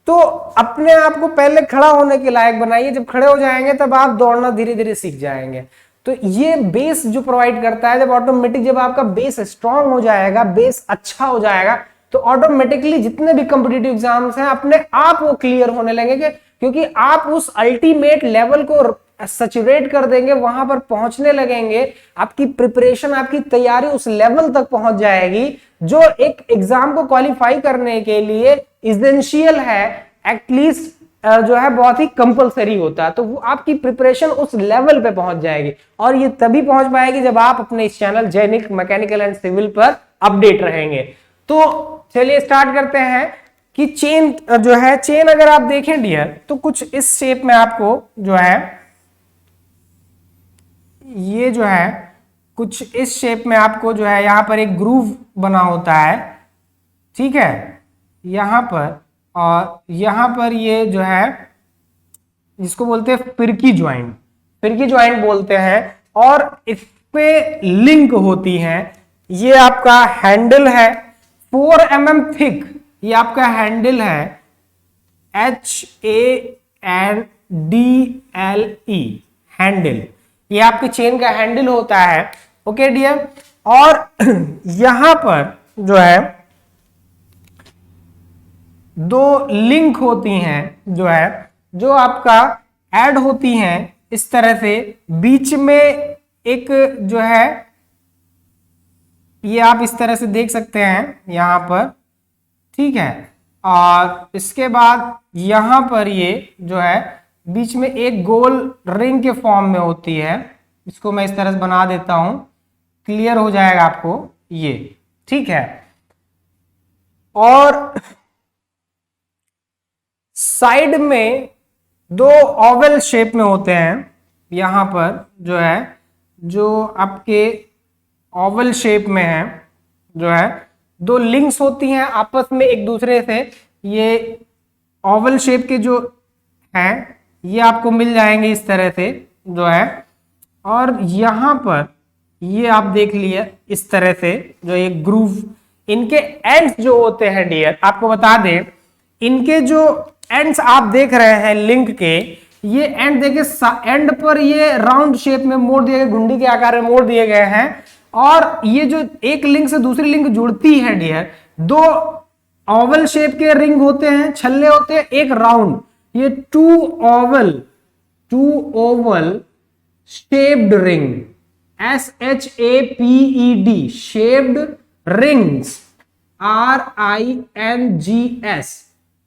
तो अपने आप को पहले खड़ा होने के लायक बनाइए, जब खड़े हो जाएंगे तब आप दौड़ना धीरे धीरे सीख जाएंगे। तो ये बेस जो प्रोवाइड करता है, जब ऑटोमेटिक जब आपका बेस स्ट्रांग हो जाएगा, बेस अच्छा हो जाएगा, तो ऑटोमेटिकली जितने भी कॉम्पिटिटिव एग्जाम्स हैं अपने आप वो क्लियर होने लगेंगे, क्योंकि आप उस अल्टीमेट लेवल को सैचुरेट कर देंगे, वहां पर पहुंचने लगेंगे। आपकी प्रिपरेशन, आपकी तैयारी उस लेवल तक पहुंच जाएगी जो एक एग्जाम को क्वालिफाई करने के लिए इसेंशियल है, एटलीस्ट जो है बहुत ही कंपलसरी होता है। तो वो आपकी प्रिपरेशन उस लेवल पे पहुंच जाएगी, और ये तभी पहुंच पाएगी जब आप अपने इस चैनल जेनिक मैकेनिकल एंड सिविल पर अपडेट रहेंगे। तो चलिए स्टार्ट करते हैं कि चेन जो है, चेन अगर आप देखें डियर, तो कुछ इस शेप में आपको जो है, ये जो है कुछ इस शेप में आपको जो है यहां पर एक ग्रूव बना होता है, ठीक है, यहां पर, और यहां पर ये जो है जिसको बोलते हैं फिरकी ज्वाइंट, फिरकी ज्वाइंट बोलते हैं, और इस पे लिंक होती हैं। ये आपका हैंडल है 4 mm थिक, ये आपका हैंडल है HANDLE, हैंडल, ये आपके चेन का हैंडल होता है। ओके डियर, और यहां पर जो है 2 लिंक होती हैं जो है, जो आपका ऐड होती हैं इस तरह से। बीच में एक जो है ये आप इस तरह से देख सकते हैं यहाँ पर, ठीक है। और इसके बाद यहाँ पर ये जो है बीच में एक गोल रिंग के फॉर्म में होती है, इसको मैं इस तरह से बना देता हूं, क्लियर हो जाएगा आपको ये, ठीक है। और साइड में दो ओवल शेप में होते हैं, यहां पर जो है, जो आपके ओवल शेप में है, जो है दो लिंक्स होती हैं आपस में एक दूसरे से, ये ओवल शेप के जो हैं ये आपको मिल जाएंगे इस तरह से जो है। और यहां पर ये आप देख लिए इस तरह से, जो एक ग्रूव, इनके एंड्स जो होते हैं डियर, आपको बता दें, इनके जो एंड्स आप देख रहे हैं लिंक के, ये एंड देखिए, एंड पर ये राउंड शेप में मोड़ दिए गए, घुंडी के आकार में मोड़ दिए गए हैं। और ये जो एक लिंक से दूसरी लिंक जुड़ती है डियर, दो ओवल शेप के रिंग होते हैं, छल्ले होते हैं, एक राउंड, ये two oval shaped ring, SHAPED, shaped rings, RINGS,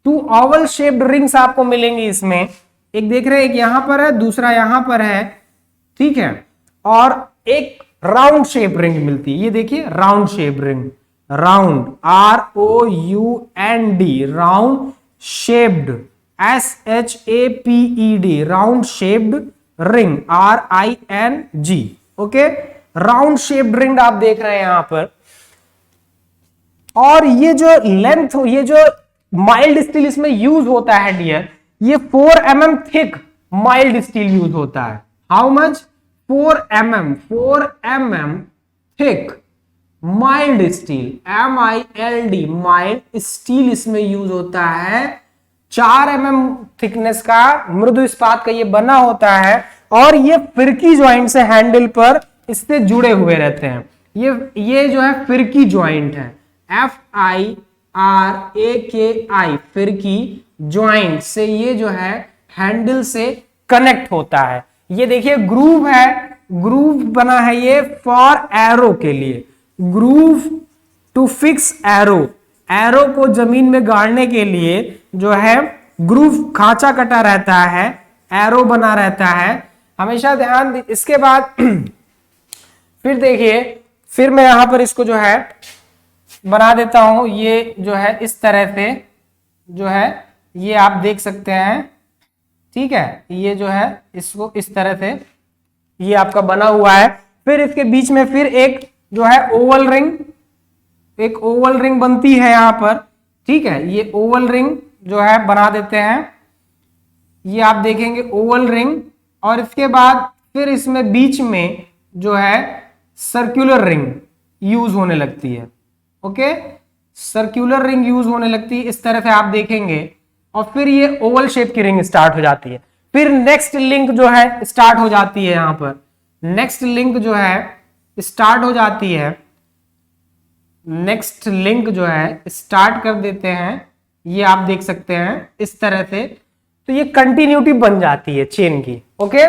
two oval shaped rings आपको मिलेंगी इसमें। एक देख रहे हैं, एक यहां पर है, दूसरा यहां पर है, ठीक है। और एक राउंड शेप रिंग मिलती है, ये देखिए round shape ring, round, ROUND, round shaped, SHAPED, round shaped ring, RING, okay. Round shaped ring आप देख रहे हैं यहां पर। और ये जो लेंथ, ये जो माइल्ड स्टील इसमें यूज होता है डियर, ये 4 mm thick mild steel use होता है। How much? 4 mm thick mild steel, MILD, mild steel इसमें यूज होता है। 4 mm थिकनेस का मृदु इस्पात का ये बना होता है, और ये फिरकी ज्वाइंट से हैंडल पर इससे जुड़े हुए रहते हैं। ये जो है फिरकी ज्वाइंट है, FIRAKI, फिरकी ज्वाइंट से ये जो है हैंडल से कनेक्ट होता है। ये देखिए ग्रूव है, ग्रूव बना है ये फॉर एरो के लिए, groove to fix arrow, arrow को जमीन में गाड़ने के लिए जो है ग्रूव खांचा कटा रहता है, एरो बना रहता है, हमेशा ध्यान। इसके बाद फिर देखिए, फिर मैं यहां पर इसको जो है बना देता हूं, ये जो है इस तरह से जो है ये आप देख सकते हैं, ठीक है। ये जो है इसको इस तरह से ये आपका बना हुआ है। फिर इसके बीच में फिर एक जो है ओवल रिंग, एक ओवल रिंग बनती है यहां पर, ठीक है। ये ओवल रिंग जो है बना देते हैं, ये आप देखेंगे ओवल रिंग। और इसके बाद फिर इसमें बीच में जो है सर्कुलर रिंग यूज होने लगती है, ओके। सर्कुलर रिंग यूज होने लगती है इस तरह से आप देखेंगे। और फिर ये ओवल शेप की रिंग स्टार्ट हो जाती है। फिर नेक्स्ट लिंक जो है स्टार्ट हो जाती है, यहां पर नेक्स्ट लिंक जो है स्टार्ट हो जाती है, नेक्स्ट लिंक जो है स्टार्ट कर देते हैं, ये आप देख सकते हैं इस तरह से। तो ये कंटिन्यूटी बन जाती है चेन की, ओके।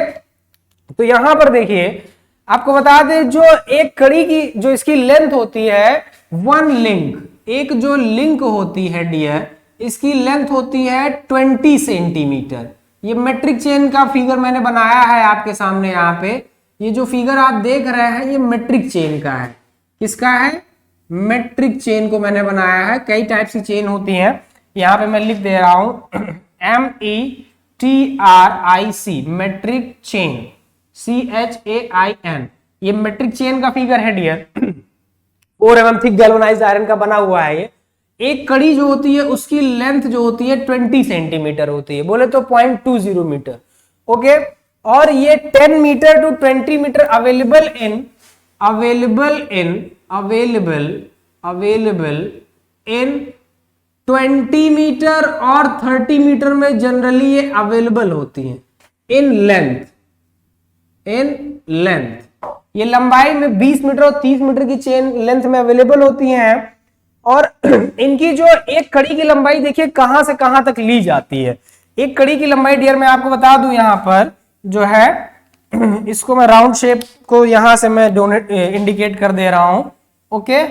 तो यहां पर देखिए, आपको बता दें, जो एक कड़ी की जो इसकी लेंथ होती है, वन लिंक, एक जो लिंक होती है डियर, इसकी लेंथ होती है 20 सेंटीमीटर। ये मेट्रिक चेन का फिगर मैंने बनाया है आपके सामने यहाँ पे। ये जो फिगर आप देख रहे हैं ये मेट्रिक चेन का है। किसका है? मेट्रिक चेन को मैंने बनाया है। कई टाइप की चेन होती हैं, यहाँ पे मैं लिख दे रहा हूं METRIC, मेट्रिक चेन, CHAIN। ये मेट्रिक चेन का फिगर है dear. 4 mm thick galvanised iron का बना हुआ है ये। एक कड़ी जो होती है उसकी लेंथ जो होती है 20 सेंटीमीटर होती है, बोले तो 0.20 मीटर, ओके। और ये 10 metre to 20 metre available in 20 metre और 30 मीटर में जनरली ये अवेलेबल होती हैं इन लेंथ। ये लंबाई में 20 मीटर और 30 मीटर की चेन लेंथ में अवेलेबल होती हैं। और इनकी जो एक कड़ी की लंबाई देखिए कहां से कहां तक ली जाती है। एक कड़ी की लंबाई डियर मैं आपको बता दूं, यहां पर जो है इसको मैं राउंड शेप को यहां से मैं इंडिकेट कर दे रहा हूं, ओके,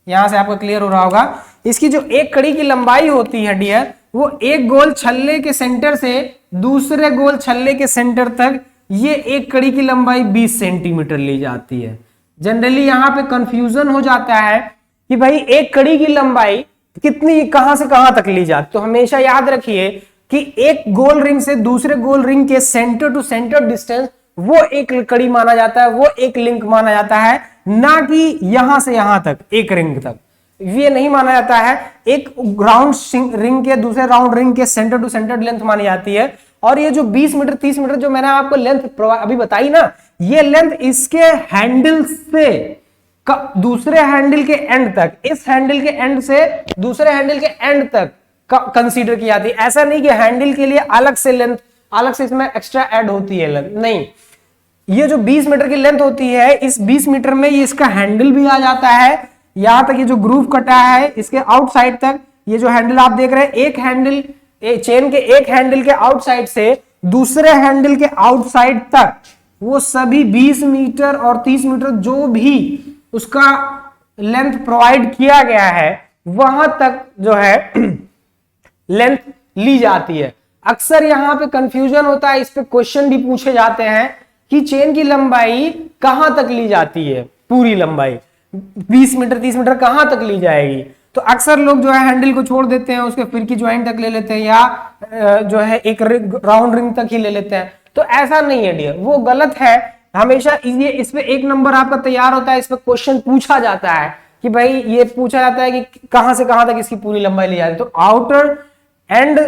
यहां से आपको क्लियर हो रहा होगा। इसकी जो एक कड़ी की लंबाई होती है डियर, वो एक गोल छल्ले के सेंटर से दूसरे गोल छल्ले के सेंटर तक, ये एक कड़ी की लंबाई 20 सेंटीमीटर ली जाती है। जनरली यहां पे कंफ्यूजन हो जाता है कि भाई एक कड़ी की लंबाई कितनी, कहां से कहां तक ली जाती। तो हमेशा याद रखिए कि एक गोल रिंग से दूसरे गोल रिंग के सेंटर टू सेंटर डिस्टेंस वो एक कड़ी माना जाता है, वो एक लिंक माना जाता है, ना कि यहां से यहां तक एक रिंग तक ये नहीं माना जाता है। एक राउंड रिंग के दूसरे राउंड रिंग के सेंटर टू सेंटर लेंथ मानी जाती है। और ये जो 20 मीटर 30 मीटर जो मैंने आपको लेंथ अभी बताई ना, ये लेंथ इसके हैंडल से दूसरे हैंडल के एंड तक, इस हैंडल के एंड से दूसरे हैंडल के एंड तक कंसीडर की जाती है। ऐसा नहीं कि हैंडल के लिए अलग से लेंथ, अलग से इसमें एक्स्ट्रा ऐड होती है लेंथ, नहीं। ये जो 20 मीटर की लेंथ होती है, इस 20 मीटर में ये इसका हैंडल भी आ जाता है, यहां तक ये जो ग्रूव कटा है इसके आउटसाइड तक, ये जो हैंडल आप देख रहे हैं, एक हैंडल चेन के एक हैंडल के आउटसाइड से दूसरे हैंडल के आउटसाइड तक, वो सभी 20 मीटर और 30 मीटर जो भी उसका लेंथ प्रोवाइड किया गया है, वहां तक जो है लेंथ ली जाती है। अक्सर यहां पे कंफ्यूजन होता है, इस पे क्वेश्चन भी पूछे जाते हैं कि चेन की लंबाई कहां तक ली जाती है, पूरी लंबाई 20 मीटर 30 मीटर कहां तक ली जाएगी। तो अक्सर लोग जो है हैंडल को छोड़ देते हैं, उसके फिर की ज्वाइंट तक ले लेते हैं, या जो है एक राउंड रिंग तक ही ले लेते हैं। तो ऐसा नहीं है डियर, वो गलत है। हमेशा ये इस पे एक नंबर आपका तैयार होता है, इस पे क्वेश्चन पूछा जाता है कि भाई ये पूछा जाता है कि कहां से कहां तक इसकी पूरी लंबाई ली जाती है। तो outer end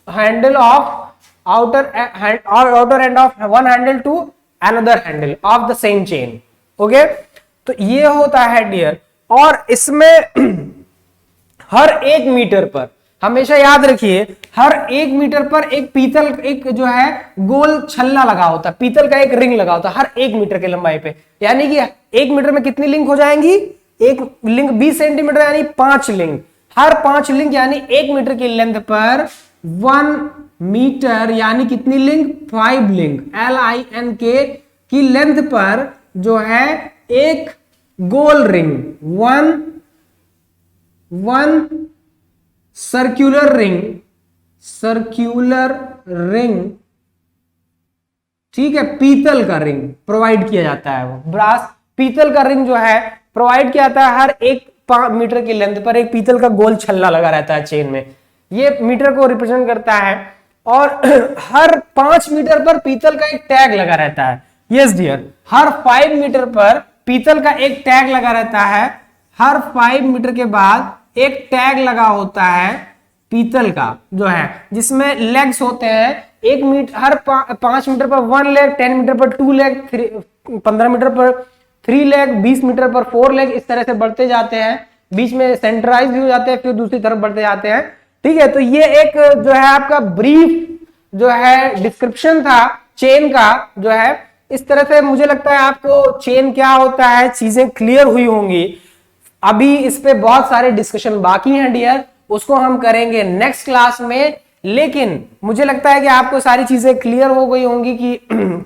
handle of outer end of one handle to another handle of the same chain. Okay, तो ये होता है डियर। और इसमें हर एक मीटर पर, हमेशा याद रखिए, हर एक मीटर पर एक पीतल, एक जो है गोल छल्ला लगा होता है, पीतल का एक रिंग लगा होता है हर एक मीटर की लंबाई पे। यानी कि एक मीटर में कितनी लिंक हो जाएंगी, एक लिंक 20 सेंटीमीटर यानी 5 लिंक, हर 5 लिंक यानी 1 मीटर की लेंथ पर 1 मीटर यानी कितनी लिंक, 5 लिंक, LINK की लेंथ पर जो है एक गोल रिंग, वन सर्क्यूलर रिंग, ठीक है, पीतल का रिंग प्रोवाइड किया जाता है। वो ब्रास पीतल का रिंग जो है प्रोवाइड किया जाता है, हर एक 5 मीटर की लेंथ पर एक पीतल का गोल छल्ला लगा रहता है चेन में, ये मीटर को रिप्रेजेंट करता है। और हर 5 मीटर पर पीतल का एक टैग लगा रहता है। यस डियर, हर 5 मीटर पर पीतल का एक टैग लगा रहता है, हर 5 मीटर के बाद एक टैग लगा होता है पीतल का जो है, जिसमें लेग्स होते हैं। 1 मीटर हर 5 मीटर पर 1 लेग, 10 मीटर पर 2 लेग, 15 मीटर पर 3 लेग, 20 मीटर पर 4 लेग, इस तरह से बढ़ते जाते हैं, बीच में सेंट्राइज भी हो जाते हैं, फिर दूसरी तरफ बढ़ते जाते हैं। ठीक है, तो ये एक जो है आपका ब्रीफ जो है डिस्क्रिप्शन था चेन का जो है। इस तरह से मुझे लगता है आपको चेन क्या होता है चीजें क्लियर हुई होंगी। अभी इस पे बहुत सारे डिस्कशन बाकी हैं डियर, उसको हम करेंगे नेक्स्ट क्लास में। लेकिन मुझे लगता है कि आपको सारी चीजें क्लियर हो गई होंगी कि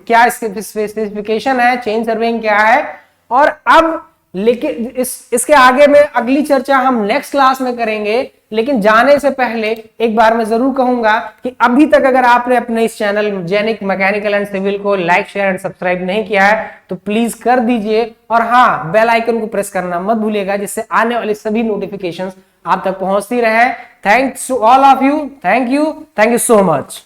क्या इसके स्पेसिफिकेशन है, चेन सर्वेइंग क्या है। और अब लेकिन इसके आगे में अगली चर्चा हम नेक्स्ट क्लास में करेंगे। लेकिन जाने से पहले एक बार मैं जरूर कहूंगा कि अभी तक अगर आपने अपने इस चैनल जेनिक मैकेनिकल एंड सिविल को लाइक शेयर एंड सब्सक्राइब नहीं किया है तो प्लीज कर दीजिए। और हाँ, बेल आइकन को प्रेस करना मत भूलिएगा, जिससे आने वाली सभी नोटिफिकेशंस आप तक पहुंचती रहे। Thanks to all of you, thank you so much.